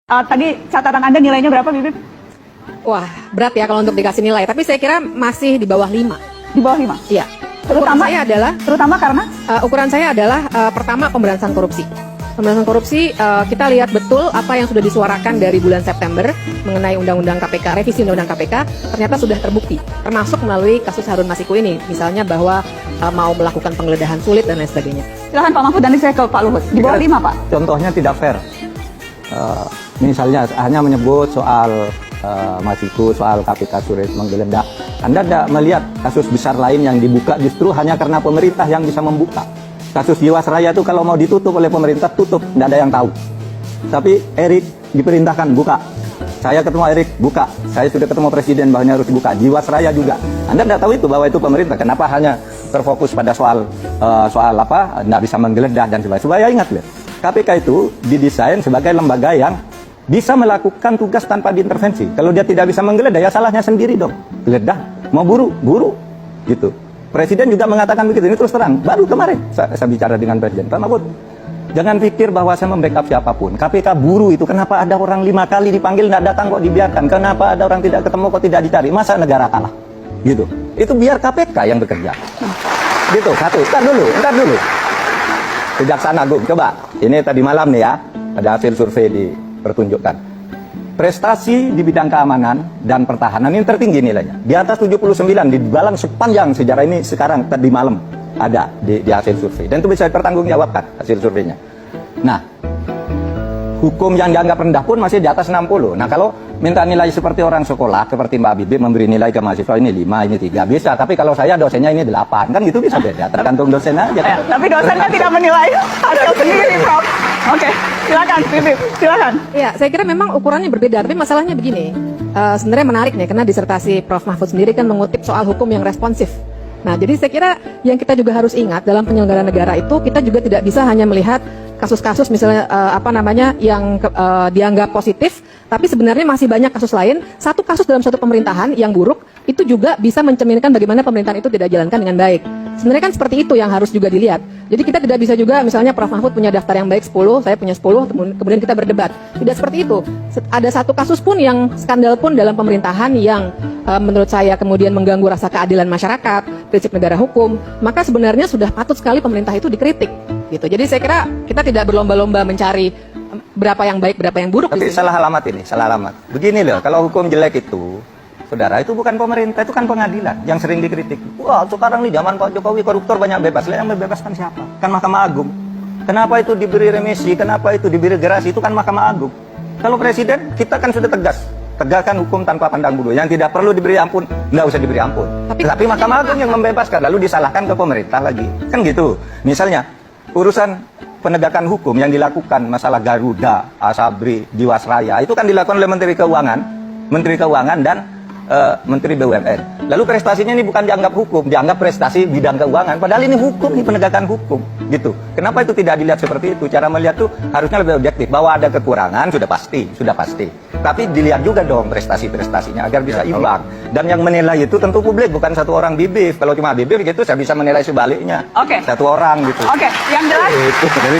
Tadi catatan Anda nilainya berapa, Bibip? Wah, berat ya kalau untuk dikasih nilai. Tapi saya kira masih di bawah 5. Di bawah 5? Iya. Terutama karena? Ukuran saya adalah pertama pemberantasan korupsi. Pemberantasan korupsi, kita lihat betul apa yang sudah disuarakan dari bulan September mengenai Undang-Undang KPK, revisi Undang-Undang KPK, ternyata sudah terbukti. Termasuk melalui kasus Harun Masiku ini. Misalnya bahwa mau melakukan penggeledahan sulit dan lain sebagainya. Silahkan Pak Mahfud, dan saya ke Pak Luhut. Di bawah 5, Pak? Contohnya tidak fair. Misalnya hanya menyebut soal Masiku, soal KPK sulit menggeledah. Anda tidak melihat kasus besar lain yang dibuka justru hanya karena pemerintah yang bisa membuka. Kasus Jiwasraya itu kalau mau ditutup oleh pemerintah, tutup, tidak ada yang tahu. Tapi Erik diperintahkan buka. Saya ketemu Erik, buka. Saya sudah ketemu Presiden bahwa harus dibuka. Jiwasraya juga. Anda tidak tahu itu bahwa itu pemerintah. Kenapa hanya terfokus pada soal apa? Tidak bisa menggeledah dan sebagainya. Supaya ingat lihat, KPK itu didesain sebagai lembaga yang bisa melakukan tugas tanpa diintervensi. Kalau dia tidak bisa menggeledah, ya salahnya sendiri dong. Geledah, mau buru, gitu. Presiden juga mengatakan begitu. Ini terus terang. Baru kemarin saya bicara dengan Presiden. Pak Mahfud, jangan pikir bahwa saya membackup siapapun. KPK buru itu. Kenapa ada orang 5 kali dipanggil tidak datang kok dibiarkan? Kenapa ada orang tidak ketemu kok tidak dicari? Masa negara kalah? Gitu. Itu biar KPK yang bekerja. Gitu. Satu. Ntar dulu. Kejaksaan Agung. Coba. Ini tadi malam nih ya. Ada hasil survei dipertunjukkan. Prestasi di bidang keamanan dan pertahanan ini tertinggi nilainya. Di atas 79 di dalam sepanjang sejarah ini sekarang tadi malam ada di hasil survei. Dan itu bisa dipertanggungjawabkan hasil surveinya. Nah, hukum yang dianggap rendah pun masih di atas 60. Nah, kalau minta nilai seperti orang sekolah, seperti Mbak Bibi memberi nilai ke mahasiswa ini 5, ini 3, bisa. Tapi kalau saya dosennya ini 8, kan gitu bisa beda. Tergantung dosen aja. Tapi dosennya tidak menilai hasil sendiri, Prof. Oke, silakan, Bibip, silakan. Ya, saya kira memang ukurannya berbeda. Tapi masalahnya begini, sebenarnya menarik nih, karena disertasi Prof. Mahfud sendiri kan mengutip soal hukum yang responsif. Nah, jadi saya kira yang kita juga harus ingat dalam penyelenggaraan negara itu, kita juga tidak bisa hanya melihat kasus-kasus misalnya yang dianggap positif, tapi sebenarnya masih banyak kasus lain. Satu kasus dalam suatu pemerintahan yang buruk itu juga bisa mencerminkan bagaimana pemerintahan itu tidak dijalankan dengan baik. Sebenarnya kan seperti itu yang harus juga dilihat. Jadi kita tidak bisa juga misalnya Prof. Mahfud punya daftar yang baik 10, saya punya 10, kemudian kita berdebat. Tidak seperti itu. Ada satu kasus pun yang skandal pun dalam pemerintahan yang menurut saya kemudian mengganggu rasa keadilan masyarakat, prinsip negara hukum, maka sebenarnya sudah patut sekali pemerintah itu dikritik. Gitu. Jadi saya kira kita tidak berlomba-lomba mencari berapa yang baik, berapa yang buruk. Tapi salah alamat ini, salah alamat. Begini loh, kalau hukum jelek itu, saudara, itu bukan pemerintah, itu kan pengadilan yang sering dikritik. Wah, sekarang nih zaman Pak Jokowi koruptor banyak bebas. Yang membebaskan siapa? Kan Mahkamah Agung. Kenapa itu diberi remisi? Kenapa itu diberi gerasi? Itu kan Mahkamah Agung. Kalau Presiden, kita kan sudah tegas. Tegakkan hukum tanpa pandang bulu. Yang tidak perlu diberi ampun, nggak usah diberi ampun. Tapi Mahkamah Agung yang membebaskan, lalu disalahkan ke pemerintah lagi. Kan gitu. Misalnya, urusan penegakan hukum yang dilakukan masalah Garuda, Asabri, Jiwasraya, itu kan dilakukan oleh Menteri Keuangan dan Menteri BUMN. Lalu prestasinya ini bukan dianggap hukum, dianggap prestasi bidang keuangan. Padahal ini hukum, ini penegakan hukum, gitu. Kenapa itu tidak dilihat seperti itu? Cara melihat itu harusnya lebih objektif. Bahwa ada kekurangan sudah pasti. Tapi dilihat juga dong prestasi-prestasinya agar bisa imbang. Dan yang menilai itu tentu publik, bukan satu orang Bibip. Kalau cuma Bibip gitu, saya bisa menilai sebaliknya. Oke. Satu orang gitu. Oke, yang jelas. Jadi,